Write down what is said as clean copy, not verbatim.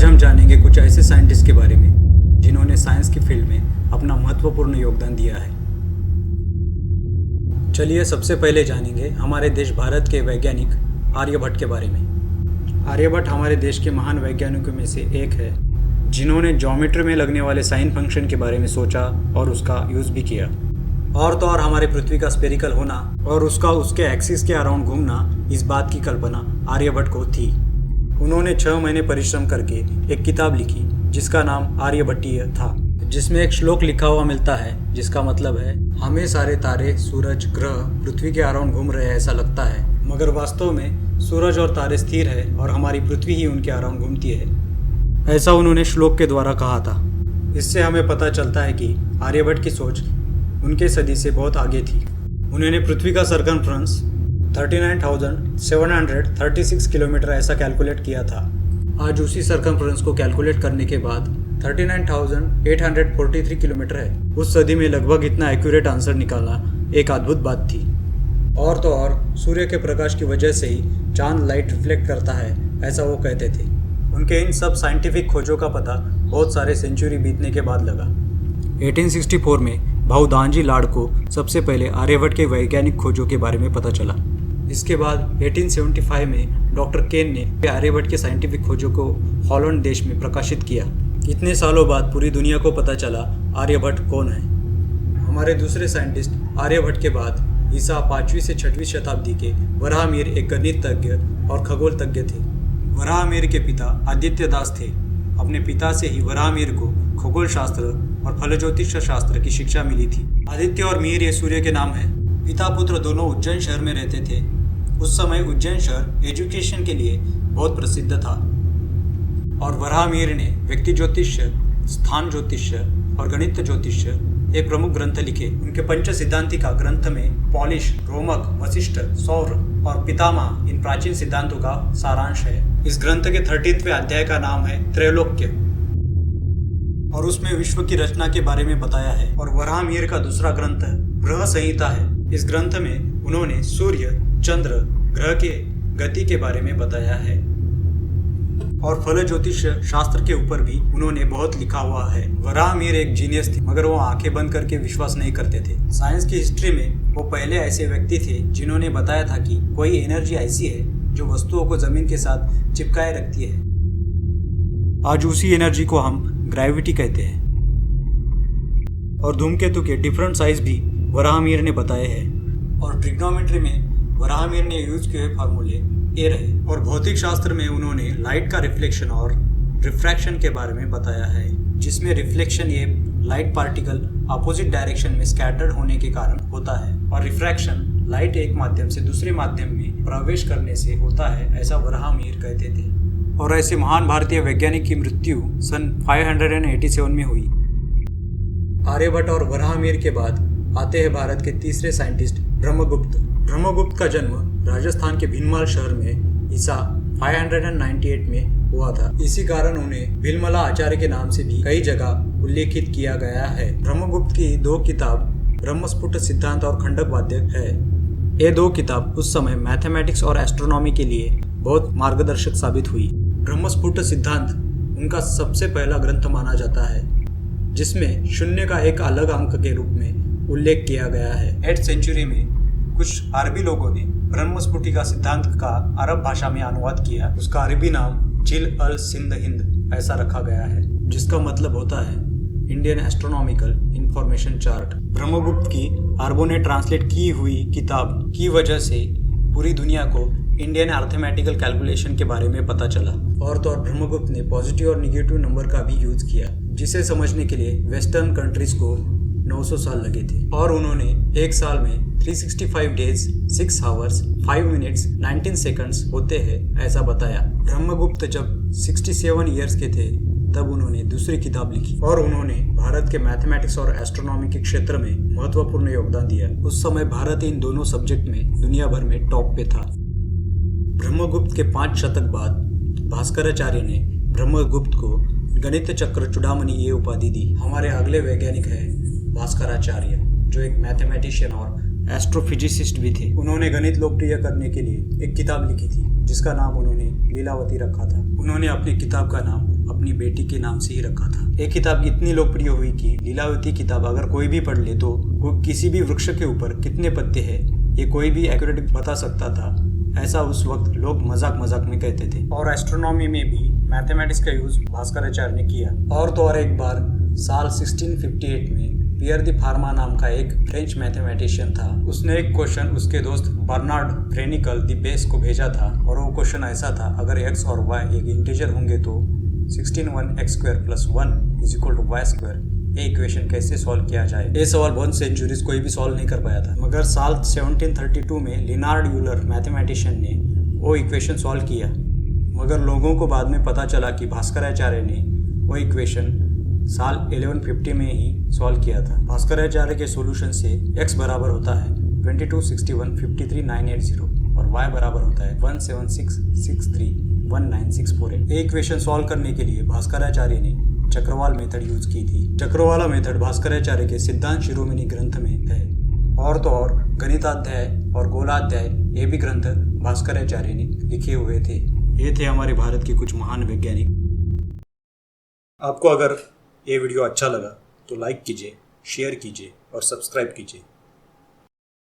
आज हम जानेंगे कुछ ऐसे साइंटिस्ट के बारे में जिन्होंने साइंस की फील्ड में अपना महत्वपूर्ण योगदान दिया है। चलिए सबसे पहले जानेंगे हमारे देश भारत के वैज्ञानिक आर्यभट्ट के बारे में। आर्यभट्ट हमारे देश के महान वैज्ञानिकों में से एक है जिन्होंने ज्योमेट्री में लगने वाले साइन फंक्शन के बारे में सोचा और उसका यूज़ भी किया। और तो और हमारे पृथ्वी का स्फेरिकल होना और उसके एक्सिस के अराउंड घूमना, इस बात की कल्पना आर्यभट्ट को थी। उन्होंने 6 महीने परिश्रम करके एक किताब लिखी जिसका नाम आर्यभट्टीय था, जिसमें एक श्लोक लिखा हुआ मिलता है जिसका मतलब है, हमें सारे तारे, सूरज, ग्रह पृथ्वी के अराउंड घूम रहे हैं ऐसा लगता है, मगर वास्तव में सूरज और तारे स्थिर है और हमारी पृथ्वी ही उनके अराउंड घूमती है। ऐसा उन्होंने श्लोक के द्वारा कहा था। इससे हमें पता चलता है कि आर्यभट्ट की सोच उनके सदी से बहुत आगे थी। उन्होंने पृथ्वी का सरकमफ्रेंस 39,736 किलोमीटर ऐसा कैलकुलेट किया था। आज उसी सरकमफ्रेंस को कैलकुलेट करने के बाद 39,843 किलोमीटर है। उस सदी में लगभग इतना एक्यूरेट आंसर निकालना एक अद्भुत बात थी। और तो और सूर्य के प्रकाश की वजह से ही चांद लाइट रिफ्लेक्ट करता है, ऐसा वो कहते थे। उनके इन सब साइंटिफिक खोजों का पता बहुत सारे सेंचुरी बीतने के बाद लगा। 1864 में भाऊ दानजी लाड को सबसे पहले आर्यभट्ट के वैज्ञानिक खोजों के बारे में पता चला। इसके बाद 1875 में डॉक्टर केन ने आर्यभट्ट के साइंटिफिक खोजों को हॉलैंड देश में प्रकाशित किया। इतने सालों बाद पूरी दुनिया को पता चला आर्यभट्ट कौन है। हमारे दूसरे साइंटिस्ट आर्यभट्ट के बाद ईसा 5वीं से 6वीं शताब्दी के वराहमिहिर एक गणितज्ञ और खगोलतज्ञ थे। वराहमिहिर के पिता आदित्य दास थे। अपने पिता से ही वराहमिहिर को खगोल शास्त्र और फलज्योतिष शास्त्र की शिक्षा मिली थी। आदित्य और मिहिर ये सूर्य के नाम है। पिता पुत्र दोनों उज्जैन शहर में रहते थे। उस समय उज्जैन शहर एजुकेशन के लिए बहुत प्रसिद्ध था और वराहमिहिर ने व्यक्ति ज्योतिष्य, स्थान ज्योतिष्य और गणित ज्योतिष्य एक प्रमुख ग्रंथ लिखे। उनके पंच सिद्धांतिका ग्रंथ में पॉलिश, रोमक, वशिष्ठ, सौर और पितामह इन प्राचीन सिद्धांतों का सारांश है। इस ग्रंथ के 30वें अध्याय का नाम है त्रैलोक्य और उसमें विश्व की रचना के बारे में बताया है। और वराहमिहिर का दूसरा ग्रंथ बृहद संहिता है। इस ग्रंथ में उन्होंने सूर्य, चंद्र, ग्रह के गति के बारे में बताया है और फल ज्योतिष शास्त्र के ऊपर भी उन्होंने बहुत लिखा हुआ है। वराहमिहिर एक जीनियस थे, मगर वो आंखें बंद करके विश्वास नहीं करते थे। साइंस की हिस्ट्री में वो पहले ऐसे व्यक्ति थे जिन्होंने बताया था कि कोई एनर्जी ऐसी है जो वस्तुओं को जमीन के साथ चिपकाए रखती है। आज उसी एनर्जी को हम ग्रेविटी कहते हैं। और धूमकेतु के डिफरेंट साइज भी वराहमिहिर ने बताए हैं। और ट्रिग्नोमेट्री में वराहमिहिर ने यूज किए हुए फार्मूले ये रहे। और भौतिक शास्त्र में उन्होंने लाइट का रिफ्लेक्शन और रिफ्रैक्शन के बारे में बताया है, जिसमें रिफ्लेक्शन ये लाइट पार्टिकल अपोजिट डायरेक्शन में स्कैटर्ड होने के कारण होता है और रिफ्रैक्शन लाइट एक माध्यम से दूसरे माध्यम में प्रवेश करने से होता है, ऐसा वराहमिहिर कहते थे। और ऐसे महान भारतीय वैज्ञानिक की मृत्यु सन 587 में हुई। आर्यभट्ट और वराहमिहिर के बाद आते हैं भारत के तीसरे साइंटिस्ट ब्रह्मगुप्त। ब्रह्मगुप्त का जन्म राजस्थान के भीनमाल शहर में ईसा 598 में हुआ था। इसी कारण उन्हें भीलमला आचार्य के नाम से भी कई जगह उल्लेखित किया गया है। ब्रह्मगुप्त की 2 किताब ब्रह्मस्फुट सिद्धांत और खंडक है। ये 2 किताब उस समय मैथमेटिक्स और एस्ट्रोनॉमी के लिए बहुत मार्गदर्शक साबित हुई। ब्रह्मस्फुट सिद्धांत उनका सबसे पहला ग्रंथ माना जाता है, जिसमें शून्य का एक अलग अंक के रूप में उल्लेख किया गया है। 8th सेंचुरी में कुछ अरबी लोगों ने ब्रह्मस्फुटिका सिद्धांत का अरब भाषा में अनुवाद किया। उसका अरबी नाम जिल अल सिंध हिंद ऐसा रखा गया है, जिसका मतलब होता है Indian astronomical information chart. Brahmagupta की अरबों ने ट्रांसलेट की हुई किताब की वजह से पूरी दुनिया को इंडियन अर्थमेटिकल कैलकुलेशन के बारे में पता चला। और तो और ब्रह्मगुप्त ने पॉजिटिव और निगेटिव नंबर का भी यूज किया, जिसे समझने के लिए वेस्टर्न कंट्रीज को 900 साल लगे थे। और उन्होंने एक साल में 365 डेज, 6 आवर्स, 5 मिनट्स, 19 सेकंड्स होते हैं ऐसा बताया। ब्रह्मगुप्त जब 67 ईयर्स के थे तब उन्होंने दूसरी किताब लिखी और उन्होंने भारत के मैथमेटिक्स और एस्ट्रोनॉमी के क्षेत्र में महत्वपूर्ण योगदान दिया। उस समय भारत इन दोनों सब्जेक्ट में दुनिया भर में टॉप पे था। ब्रह्मगुप्त के 5 शतक बाद भास्कराचार्य ने ब्रह्मगुप्त को गणित चक्र चूड़ामणि ये उपाधि दी। हमारे अगले वैज्ञानिक है भास्कराचार्य, जो एक मैथमेटिशियन और एस्ट्रोफिजिसिस्ट भी थे। उन्होंने गणित लोकप्रिय करने के लिए एक किताब लिखी थी जिसका नाम उन्होंने लीलावती रखा था। उन्होंने अपनी किताब का नाम अपनी बेटी के नाम से ही रखा था। ये किताब इतनी लोकप्रिय हुई कि लीलावती किताब अगर कोई भी पढ़ ले तो वो किसी भी वृक्ष के ऊपर कितने पत्ते हैं ये कोई भी एक्यूरेट बता सकता था, ऐसा उस वक्त लोग मजाक मजाक में कहते थे। और एस्ट्रोनॉमी में भी मैथमेटिक्स का यूज भास्कराचार्य ने किया। और तो और एक बार साल 1658 में पियर दी फार्मा नाम का एक फ्रेंच मैथमेटिशियन था, उसने एक क्वेश्चन उसके दोस्त बर्नार्ड फ्रेनिकल दी बेस को भेजा था। और वो क्वेश्चन ऐसा था, अगर x और y एक इंटीजर होंगे तो 16(1)(x² + 1 = y²। ये इक्वेशन कैसे सॉल्व किया जाए? ये सवाल बहुत सेंचुरीज कोई भी सॉल्व नहीं कर पाया था, मगर साल 1732 में लिनार्ड यूलर मैथमेटिशियन ने वो इक्वेशन सॉल्व किया। मगर लोगों को बाद में पता चला कि भास्कराचार्य ने वो इक्वेशन साल 1150 में ही सॉल्व किया था। भास्कराचार्य के सॉल्यूशन से x बराबर होता है 226153,980 और y बराबर होता है 176631964। ये इक्वेशन सॉल्व करने के लिए भास्कराचार्य ने चक्रवाल मेथड यूज की थी। चक्रवाला मेथड भास्कराचार्य के सिद्धांत शिरोमणि ग्रंथ में है। और तो और गणिताध्याय और गोलाध्याय ये भी ग्रंथ भास्कराचार्य ने लिखे हुए थे। ये थे हमारे भारत के कुछ महान वैज्ञानिक। आपको अगर ये वीडियो अच्छा लगा तो लाइक कीजिए, शेयर कीजिए और सब्सक्राइब कीजिए।